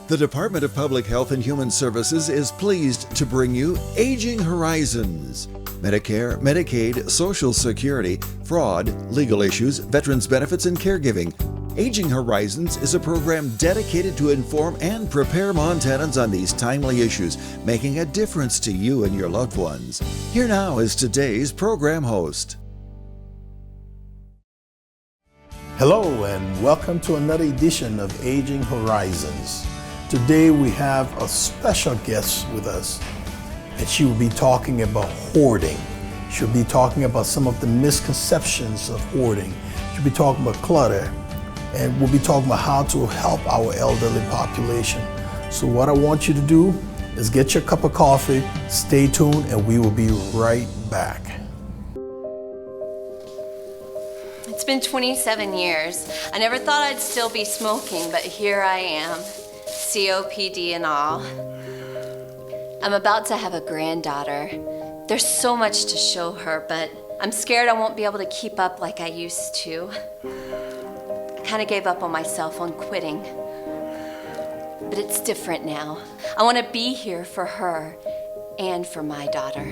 The Department of Public Health and Human Services is pleased to bring you Aging Horizons. Medicare, Medicaid, Social Security, fraud, legal issues, veterans benefits, and caregiving. Aging Horizons is a program dedicated to inform and prepare Montanans on these timely issues, making a difference to you and your loved ones. Here now is today's program host. Hello and welcome to another edition of Aging Horizons. Today we have a special guest with us, and she will be talking about hoarding. She'll be talking about some of the misconceptions of hoarding. She'll be talking about clutter, and we'll be talking about how to help our elderly population. So what I want you to do is get your cup of coffee, stay tuned, and we will be right back. It's been 27 years. I never thought I'd still be smoking, but here I am, COPD and all. I'm about to have a granddaughter. There's so much to show her, but I'm scared I won't be able to keep up like I used to. Kind of gave up on myself on quitting. But it's different now. I want to be here for her and for my daughter.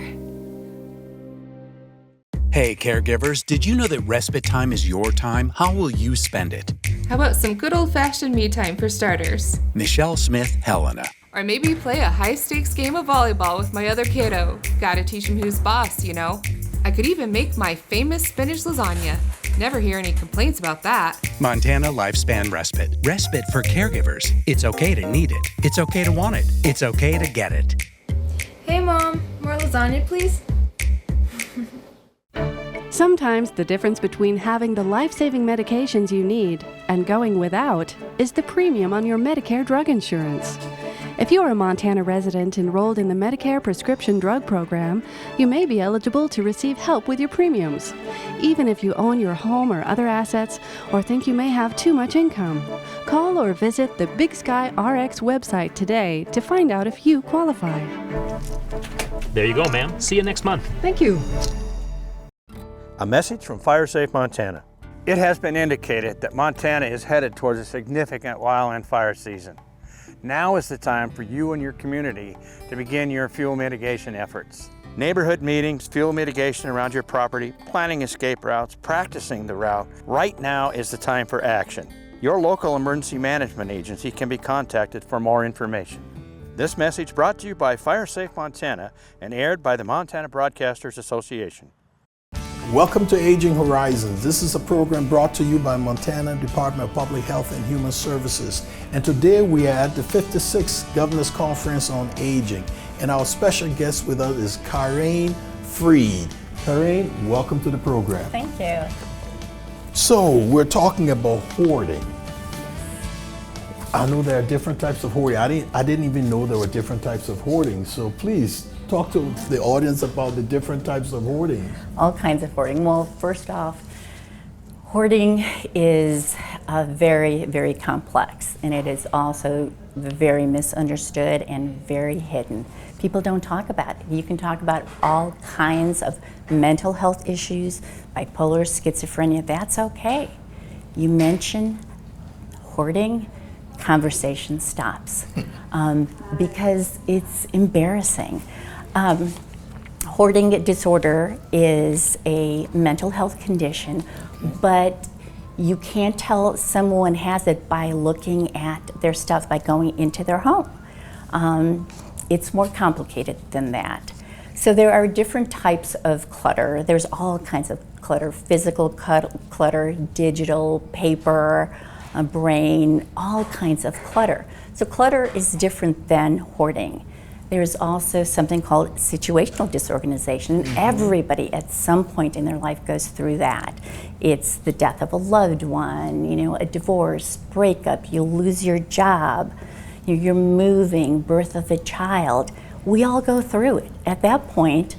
Hey caregivers, did you know that respite time is your time? How will you spend it? How about some good old-fashioned me time for starters? Michelle Smith, Helena. Or maybe play a high-stakes game of volleyball with my other kiddo. Gotta teach him who's boss, you know? I could even make my famous spinach lasagna. Never hear any complaints about that. Montana Lifespan Respite. Respite for caregivers. It's okay to need it. It's okay to want it. It's okay to get it. Hey Mom, more lasagna please? Sometimes the difference between having the life-saving medications you need and going without is the premium on your Medicare drug insurance. If you are a Montana resident enrolled in the Medicare prescription drug program, you may be eligible to receive help with your premiums, even if you own your home or other assets or think you may have too much income. Call or visit the Big Sky RX website today to find out if you qualify. There you go, ma'am. See you next month. Thank you. A message from FireSafe Montana. It has been indicated that Montana is headed towards a significant wildland fire season. Now is the time for you and your community to begin your fuel mitigation efforts. Neighborhood meetings, fuel mitigation around your property, planning escape routes, practicing the route. Right now is the time for action. Your local emergency management agency can be contacted for more information. This message brought to you by FireSafe Montana and aired by the Montana Broadcasters Association. Welcome to Aging Horizons. This is a program brought to you by Montana Department of Public Health and Human Services. And today we are at the 56th Governor's Conference on Aging. And our special guest with us is Karen Freed. Karen, welcome to the program. Thank you. So we're talking about hoarding. I know there are different types of hoarding. I didn't even know there were different types of hoarding. So please talk to the audience about the different types of hoarding. All kinds of hoarding. Well, first off, hoarding is very, very complex, and it is also very misunderstood and very hidden. People don't talk about it. You can talk about all kinds of mental health issues, bipolar, schizophrenia, that's okay. You mention hoarding, conversation stops because it's embarrassing. Hoarding disorder is a mental health condition, but you can't tell someone has it by looking at their stuff, by going into their home. It's more complicated than that. So there are different types of clutter. There's all kinds of clutter, physical clutter, digital, paper, brain, all kinds of clutter. So clutter is different than hoarding. There's also something called situational disorganization. Everybody at some point in their life goes through that. It's the death of a loved one, a divorce, breakup, you lose your job, you're moving, birth of a child. We all go through it. At that point,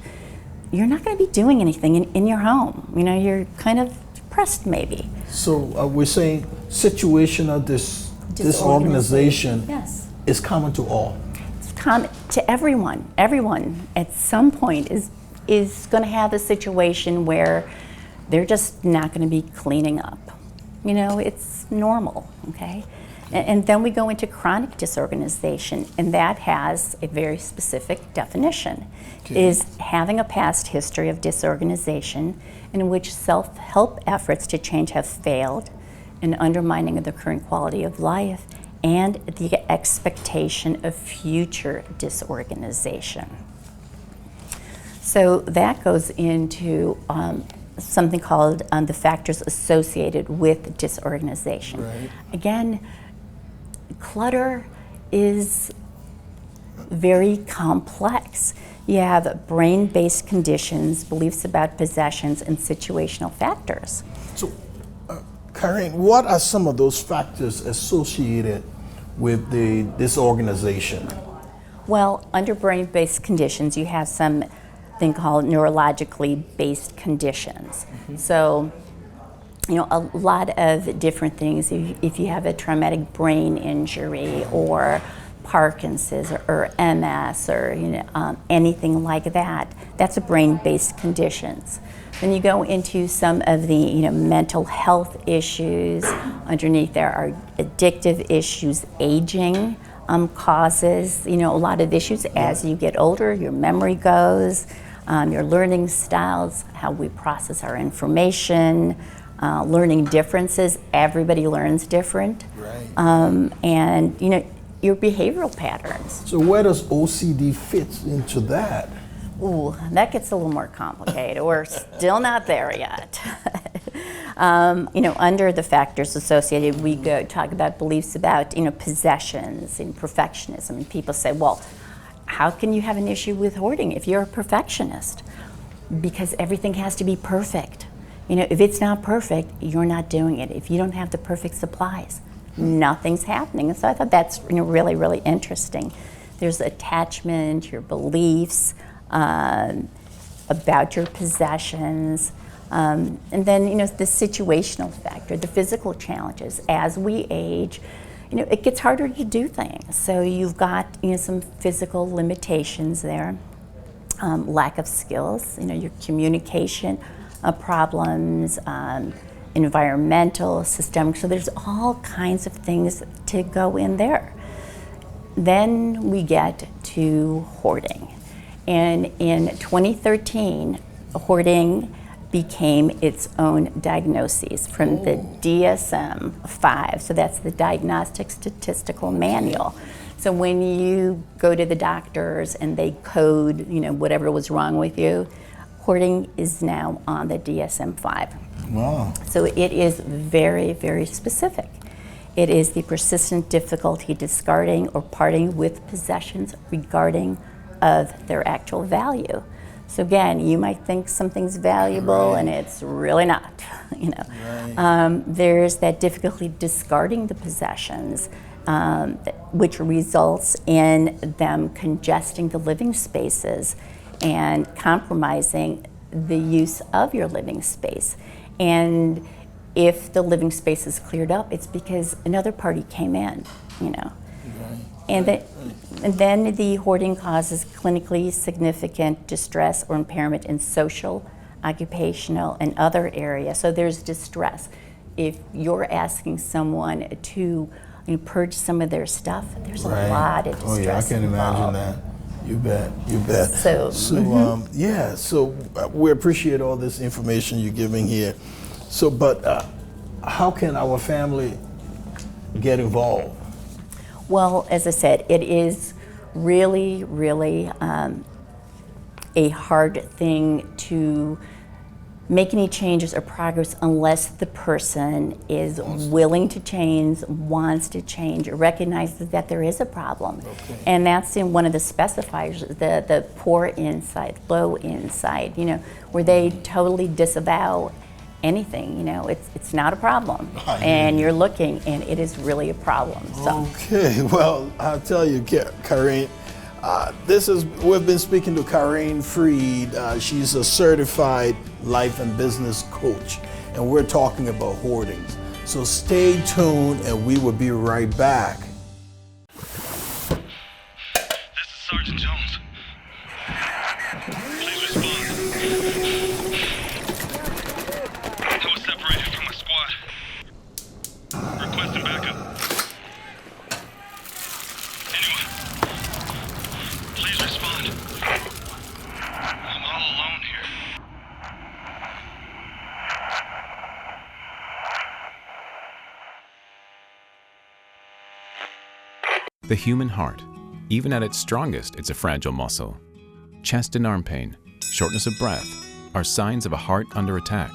you're not going to be doing anything in your home. You're kind of depressed maybe. So we're saying situational disorganization yes. is common to all. Common to everyone. Everyone at some point is going to have a situation where they're just not going to be cleaning up. It's normal, okay? And then we go into chronic disorganization, and that has a very specific definition. Is having a past history of disorganization in which self-help efforts to change have failed, an undermining of the current quality of life, and the expectation of future disorganization. So that goes into something called the factors associated with disorganization. Right. Again, clutter is very complex. You have brain-based conditions, beliefs about possessions, and situational factors. So, Karen, what are some of those factors associated with the disorganization? Well, under brain-based conditions, you have something called neurologically based conditions. So, a lot of different things. If you have a traumatic brain injury or Parkinson's or MS or anything like that, that's a brain-based conditions. Then you go into some of the mental health issues. Underneath there are addictive issues, aging causes a lot of issues. As you get older, your memory goes, your learning styles, how we process our information, learning differences. Everybody learns different. Right. And your behavioral patterns. So where does OCD fit into that? Ooh, that gets a little more complicated. We're still not there yet. Under the factors associated, we go talk about beliefs about possessions and perfectionism. And people say, well, how can you have an issue with hoarding if you're a perfectionist? Because everything has to be perfect. If it's not perfect, you're not doing it. If you don't have the perfect supplies, nothing's happening. And so I thought that's really, really interesting. There's attachment, your beliefs, about your possessions, and then the situational factor, the physical challenges. As we age, it gets harder to do things. So you've got some physical limitations there, lack of skills, your communication problems, environmental, systemic. So there's all kinds of things to go in there. Then we get to hoarding. And in 2013, hoarding became its own diagnosis from the DSM-5. So that's the Diagnostic Statistical Manual. So when you go to the doctors and they code, whatever was wrong with you, hoarding is now on the DSM-5. Wow. So it is very, very specific. It is the persistent difficulty discarding or parting with possessions regarding of their actual value. So again, you might think something's valuable and it's really not. There's that difficulty discarding the possessions, which results in them congesting the living spaces and compromising the use of your living space. And if the living space is cleared up, it's because another party came in, And then the hoarding causes clinically significant distress or impairment in social, occupational, and other areas. So there's distress. If you're asking someone to purge some of their stuff, there's a lot of distress. Oh yeah, I can imagine that. You bet. So we appreciate all this information you're giving here. So, but how can our family get involved? Well, as I said, it is really, really a hard thing to make any changes or progress unless the person is willing to change, wants to change, or recognizes that there is a problem. Okay. And that's in one of the specifiers, the poor insight, low insight, where they totally disavow anything, it's not a problem. And you're looking and it is really a problem. So. Okay, well, I'll tell you, Karen, we've been speaking to Karen Freed. She's a certified life and business coach, and we're talking about hoarding. So stay tuned and we will be right back. This is Sergeant Jones. Please respond. I was separated from my squad. Requesting backup. The human heart. Even at its strongest, it's a fragile muscle. Chest and arm pain, shortness of breath, are signs of a heart under attack.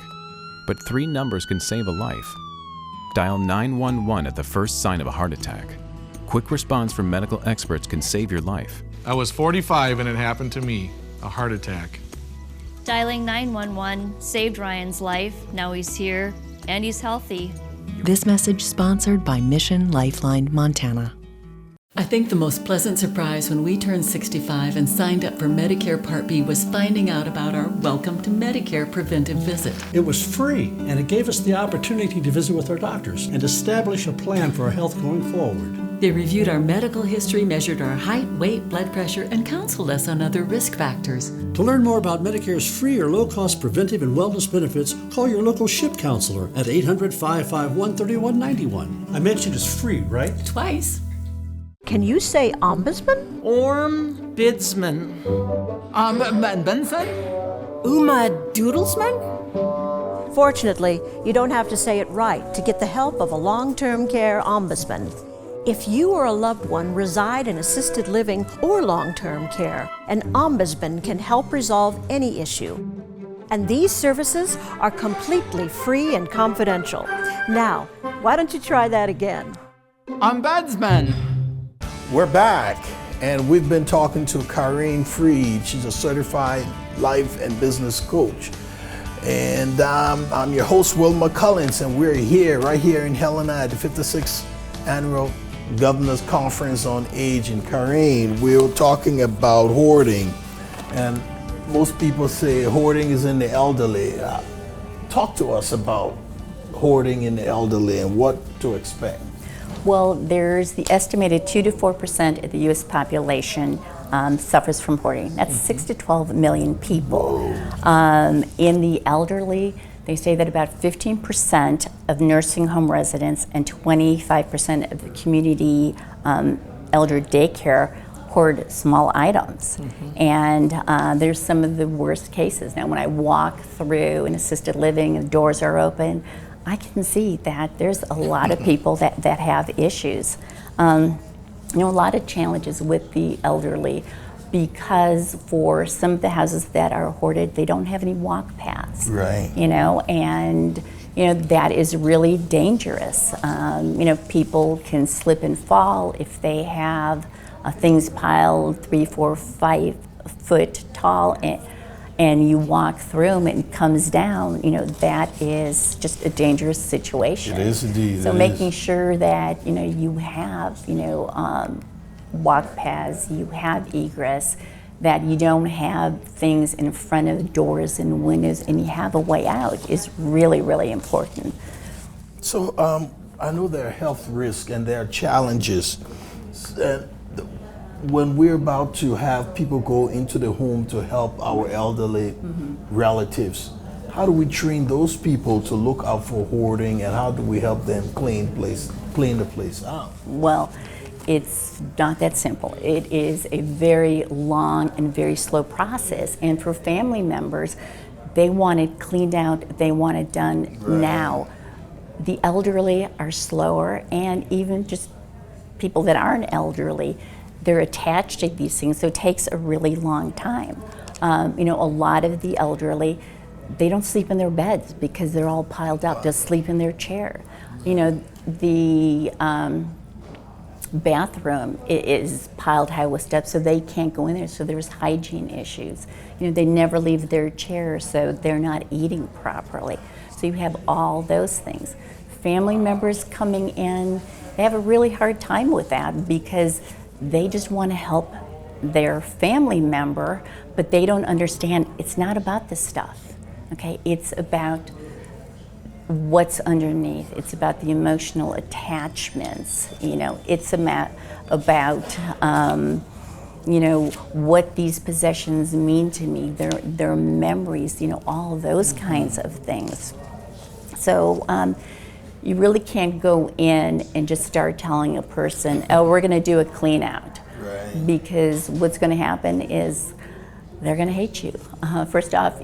But 3 numbers can save a life. Dial 911 at the first sign of a heart attack. Quick response from medical experts can save your life. I was 45 and it happened to me, a heart attack. Dialing 911 saved Ryan's life. Now he's here and he's healthy. This message sponsored by Mission Lifeline Montana. I think the most pleasant surprise when we turned 65 and signed up for Medicare Part B was finding out about our Welcome to Medicare preventive visit. It was free, and it gave us the opportunity to visit with our doctors and establish a plan for our health going forward. They reviewed our medical history, measured our height, weight, blood pressure, and counseled us on other risk factors. To learn more about Medicare's free or low-cost preventive and wellness benefits, call your local SHIP counselor at 800-551-3191. I mentioned it's free, right? Twice. Can you say ombudsman? Ombudsman. Ombudsman? Uma Doodlesman? Fortunately, you don't have to say it right to get the help of a long-term care ombudsman. If you or a loved one reside in assisted living or long-term care, an ombudsman can help resolve any issue. And these services are completely free and confidential. Now, why don't you try that again? Ombudsman. We're back, and we've been talking to Karine Freed. She's a certified life and business coach. And I'm your host, Wilma Collins, and we're here, right here in Helena at the 56th Annual Governor's Conference on Aging. Karine, we're talking about hoarding, and most people say hoarding is in the elderly. Talk to us about hoarding in the elderly and what to expect. Well, there's the estimated 2 to 4% of the U.S. population suffers from hoarding. That's 6 to 12 million people. In the elderly, they say that about 15% of nursing home residents and 25% of the community elder daycare hoard small items. And there's some of the worst cases. Now, when I walk through an assisted living and the doors are open, I can see that there's a lot of people that have issues. A lot of challenges with the elderly because for some of the houses that are hoarded, they don't have any walk paths. Right. And that is really dangerous. People can slip and fall if they have things piled 3, 4, 5 foot tall and you walk through them and it comes down, that is just a dangerous situation. It is indeed. So making sure that, you have, walk paths, you have egress, that you don't have things in front of doors and windows and you have a way out is really, really important. So I know there are health risks and there are challenges. When we're about to have people go into the home to help our elderly relatives, how do we train those people to look out for hoarding, and how do we help them clean the place out? Well, it's not that simple. It is a very long and very slow process, and for family members, they want it cleaned out, they want it done now. The elderly are slower, and even just people that aren't elderly, they're attached to these things, so it takes a really long time. A lot of the elderly, they don't sleep in their beds because they're all piled up. They'll sleep in their chair. The bathroom is piled high with steps, so they can't go in there, so there's hygiene issues. They never leave their chair, so they're not eating properly. So you have all those things. Family members coming in, they have a really hard time with that because they just want to help their family member, but they don't understand it's not about the stuff, okay? It's about what's underneath. It's about the emotional attachments, It's about what these possessions mean to me, their memories, all of those kinds of things. So you really can't go in and just start telling a person, oh, we're going to do a clean out. Right. Because what's going to happen is they're going to hate you. First off,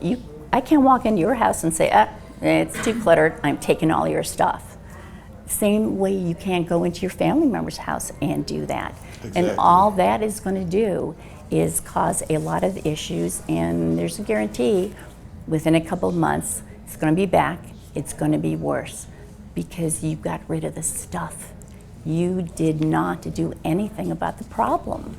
I can't walk into your house and say, it's too cluttered, I'm taking all your stuff. Same way you can't go into your family member's house and do that. Exactly. And all that is going to do is cause a lot of issues, and there's a guarantee within a couple of months it's going to be back, it's going to be worse because you got rid of the stuff. You did not do anything about the problem.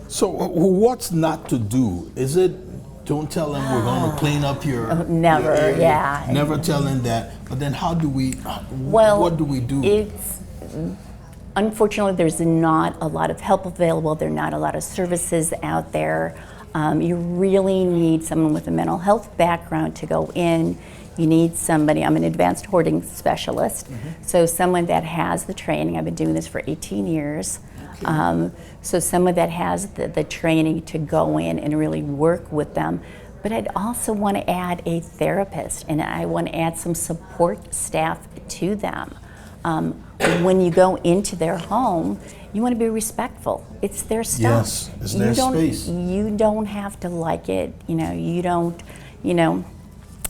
So what's not to do? Is it don't tell them we're going to clean up your... Never, yeah. Never tell them that. But then how do we, Well, what do we do? Unfortunately, there's not a lot of help available. There are not a lot of services out there. You really need someone with a mental health background to go in. You need somebody, I'm an advanced hoarding specialist, so someone that has the training. I've been doing this for 18 years. So someone that has the training to go in and really work with them. But I'd also want to add a therapist, and I want to add some support staff to them. When you go into their home, you want to be respectful. It's their stuff. Yes, it's their space. You don't have to like it. You don't,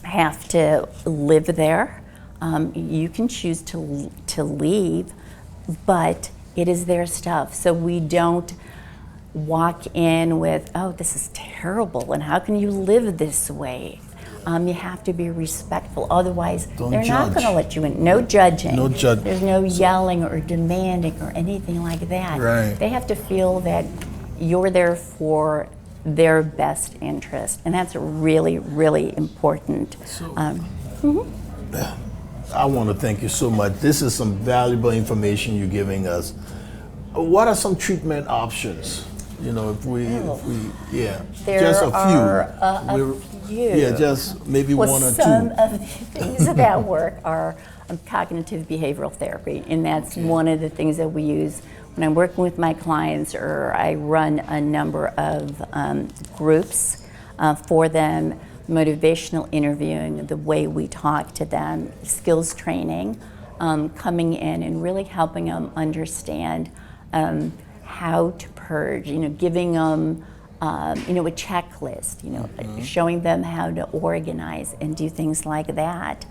have to live there. You can choose to leave, but it is their stuff. So we don't walk in with, oh, this is terrible, and how can you live this way? You have to be respectful, otherwise they're not going to let you in. No judging. No judging. There's no yelling or demanding or anything like that. Right. They have to feel that you're there for their best interest, and that's really, really important. I want to thank you so much. This is some valuable information you're giving us. What are some treatment options? If we yeah, there just a few. A few. Yeah, just maybe one or two. Some of the things that work are cognitive behavioral therapy, and that's one of the things that we use when I'm working with my clients, or I run a number of groups for them, motivational interviewing, the way we talk to them, skills training, coming in and really helping them understand how to purge, giving them a checklist, showing them how to organize and do things like that.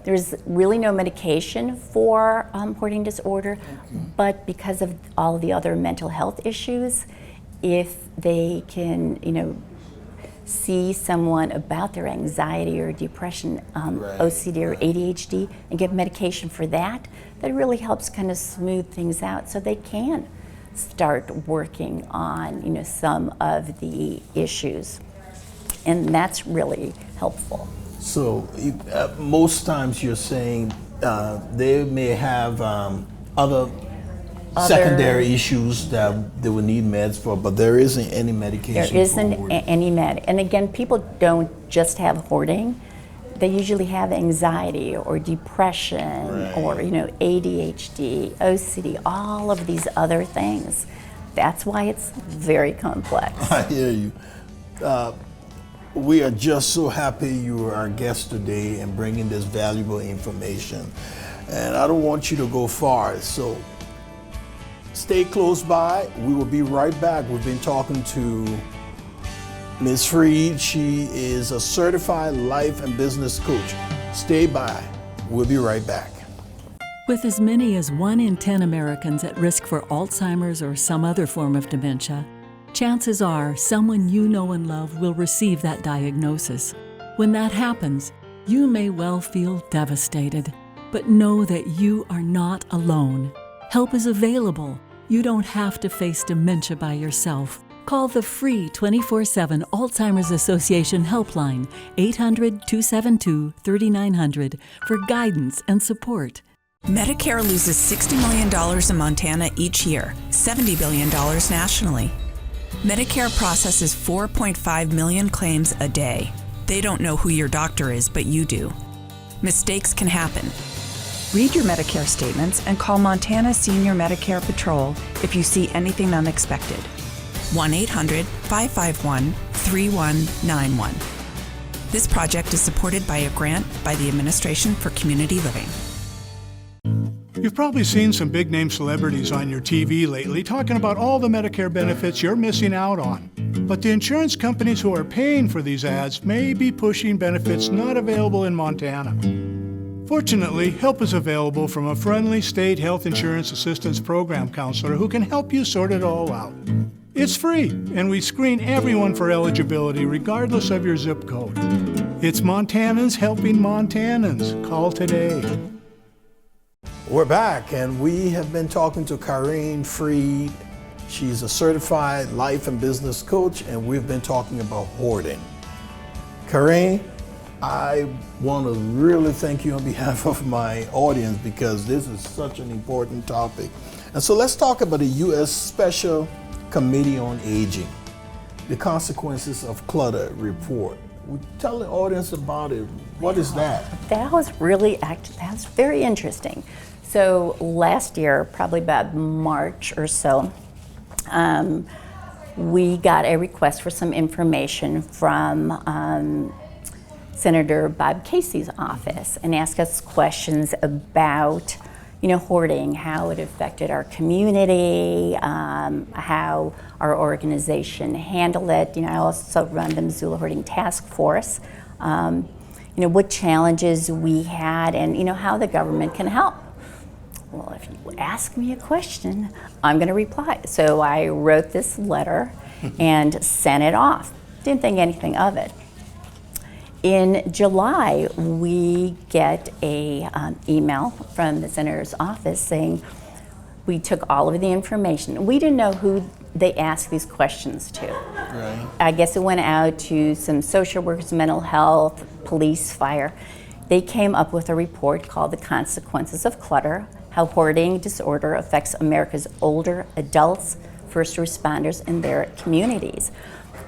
There's really no medication for hoarding disorder, but because of all the other mental health issues, if they can, see someone about their anxiety or depression, OCD or ADHD, and get medication for that, that really helps kind of smooth things out so they can start working on, some of the issues. And that's really helpful. So most times you're saying they may have other secondary issues that they would need meds for, but there isn't any medication. There isn't any med. And again, people don't just have hoarding. They usually have anxiety or depression or ADHD, OCD, all of these other things. That's why it's very complex. I hear you. We are just so happy you are our guest today and bringing this valuable information. And I don't want you to go far, so stay close by. We will be right back. We've been talking to Ms. Freed. She is a certified life and business coach. Stay by. We'll be right back. With as many as 1 in 10 Americans at risk for Alzheimer's or some other form of dementia, chances are someone you know and love will receive that diagnosis. When that happens, you may well feel devastated, but know that you are not alone. Help is available. You don't have to face dementia by yourself. Call the free 24/7 Alzheimer's Association helpline, 800-272-3900, for guidance and support. Medicare loses $60 million in Montana each year, $70 billion nationally. Medicare processes 4.5 million claims a day. They don't know who your doctor is, but you do. Mistakes can happen. Read your Medicare statements and call Montana Senior Medicare Patrol if you see anything unexpected. 1-800-551-3191. This project is supported by a grant by the Administration for Community Living. You've probably seen some big-name celebrities on your TV lately talking about all the Medicare benefits you're missing out on. But the insurance companies who are paying for these ads may be pushing benefits not available in Montana. Fortunately, help is available from a friendly state health insurance assistance program counselor who can help you sort it all out. It's free, and we screen everyone for eligibility regardless of your zip code. It's Montanans helping Montanans. Call today. We're back, and we have been talking to Karen Freed. She's a certified life and business coach, and we've been talking about hoarding. Karen, I want to really thank you on behalf of my audience because this is such an important topic. And so let's talk about the U.S. Special Committee on Aging, the consequences of clutter report. Would you tell the audience about it? What is that? That was very interesting. So last year, probably about March or so, we got a request for some information from Senator Bob Casey's office and asked us questions about, hoarding, how it affected our community, how our organization handled it. I also run the Missoula Hoarding Task Force. What challenges we had and, how the government can help. Well, if you ask me a question, I'm going to reply. So I wrote this letter and sent it off. Didn't think anything of it. In July, we get a email from the senator's office saying we took all of the information. We didn't know who they asked these questions to. Right. I guess it went out to some social workers, mental health, police, fire. They came up with a report called The Consequences of Clutter, How Hoarding Disorder Affects America's Older Adults, First Responders, and Their Communities.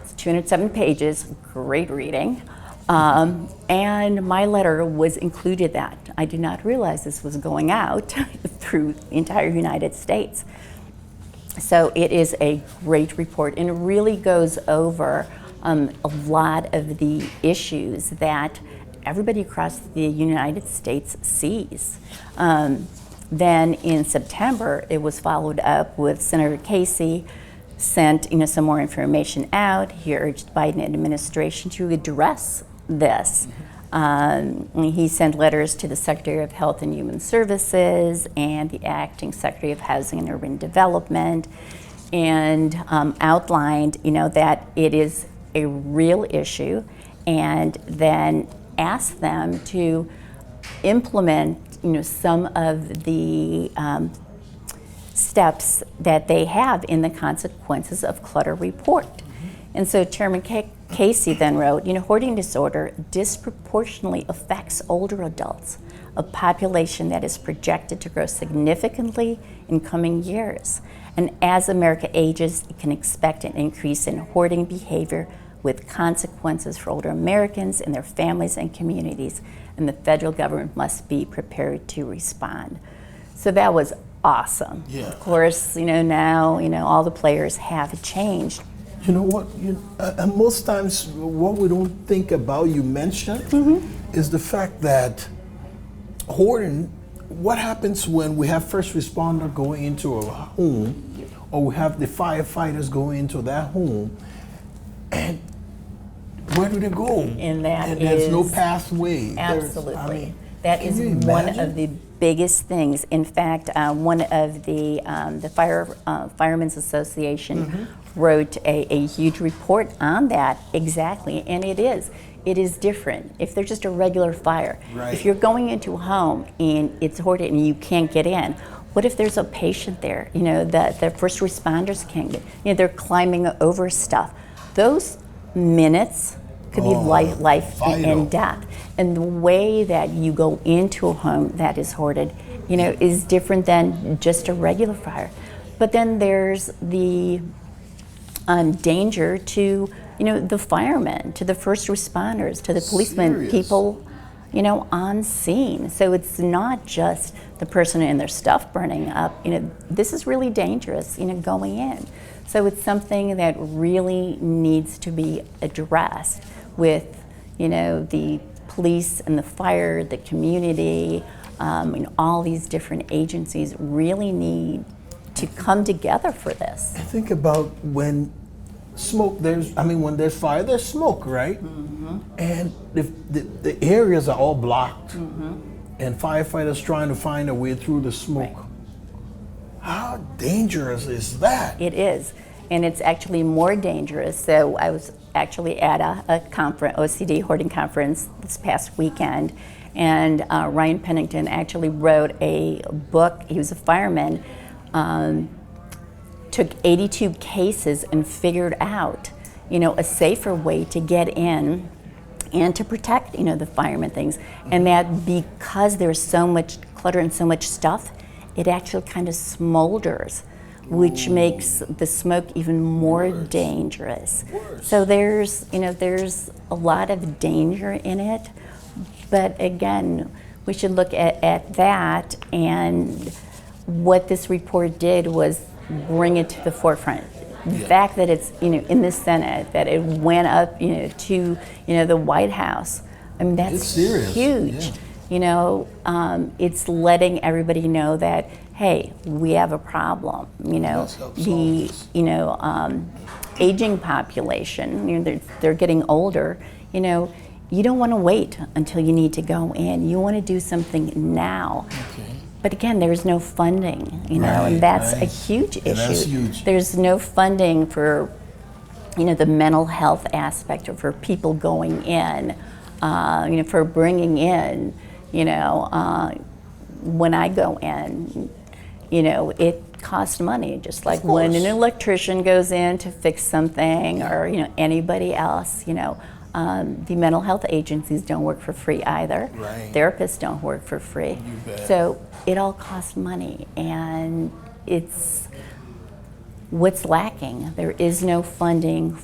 It's 207 pages, great reading. And my letter was included that. I did not realize this was going out through the entire United States. So it is a great report and it really goes over a lot of the issues that everybody across the United States sees. Then in September, it was followed up with Senator Casey sent some more information out. He urged Biden administration to address this. He sent letters to the Secretary of Health and Human Services and the Acting Secretary of Housing and Urban Development and outlined that it is a real issue and then asked them to implement some of the steps that they have in the Consequences of Clutter report. And so Chairman Casey then wrote, hoarding disorder disproportionately affects older adults, a population that is projected to grow significantly in coming years. And as America ages, it can expect an increase in hoarding behavior with consequences for older Americans and their families and communities. And the federal government must be prepared to respond. So that was awesome. Yeah. Of course, now, all the players have changed. You know what? Most times, what we don't think about, you mentioned, is the fact that hoarding. What happens when we have first responder going into a home, or we have the firefighters going into that home, and where do they go? And there's no pathway. Absolutely. That is one of the biggest things. In fact, one of the Firemen's Association wrote a huge report on that exactly, and it is different. If there's just a regular fire, if you're going into a home and it's hoarded and you can't get in, what if there's a patient there? That the first responders can't get. They're climbing over stuff. Those minutes could be life and death. And the way that you go into a home that is hoarded, is different than just a regular fire. But then there's the danger to, the firemen, to the first responders, to the policemen, people, on scene. So it's not just the person and their stuff burning up. This is really dangerous, going in. So it's something that really needs to be addressed with, the police and the fire, the community, all these different agencies really need to come together for this. I think about when when there's fire, there's smoke, right? And the areas are all blocked. and firefighters trying to find a way through the smoke. Right. How dangerous is that? It is, and it's actually more dangerous. So I was actually at a conference, OCD Hoarding conference this past weekend, and Ryan Pennington actually wrote a book. He was a fireman, took 82 cases and figured out, a safer way to get in and to protect, the firemen things. And that because there's so much clutter and so much stuff, it actually kind of smolders, which makes the smoke even more dangerous. So there's a lot of danger in it. But again, we should look at that, and what this report did was bring it to the forefront. The fact that it's in the Senate, that it went up to the White House. I mean, that's huge. It's letting everybody know that, hey, we have a problem. The aging population, they're getting older. You don't want to wait until you need to go in. You want to do something now. Okay. But again, there's no funding, and that's a huge issue. That's huge. There's no funding for, the mental health aspect, or for people going in, for bringing in, when I go in, it costs money, just like when an electrician goes in to fix something, or, anybody else, the mental health agencies don't work for free either. Right. Therapists don't work for free. So it all costs money, and it's what's lacking. There is no funding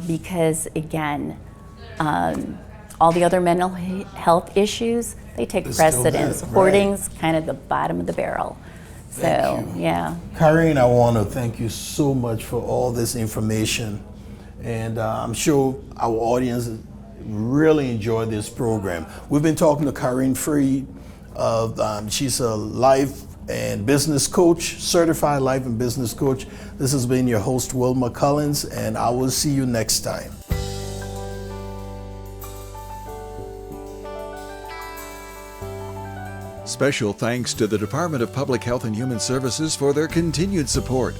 because again, all the other mental health issues, they take precedence. Hoarding's kind of the bottom of the barrel. So, yeah. Karine, I want to thank you so much for all this information. And I'm sure our audience really enjoyed this program. We've been talking to Karine Freed. She's a life and business coach, certified life and business coach. This has been your host, Wilma Collins, and I will see you next time. Special thanks to the Department of Public Health and Human Services for their continued support.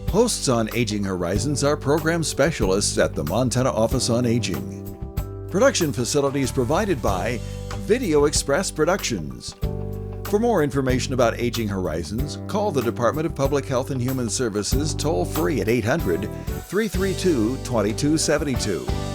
Hosts on Aging Horizons are program specialists at the Montana Office on Aging. Production facilities provided by Video Express Productions. For more information about Aging Horizons, call the Department of Public Health and Human Services toll-free at 800-332-2272.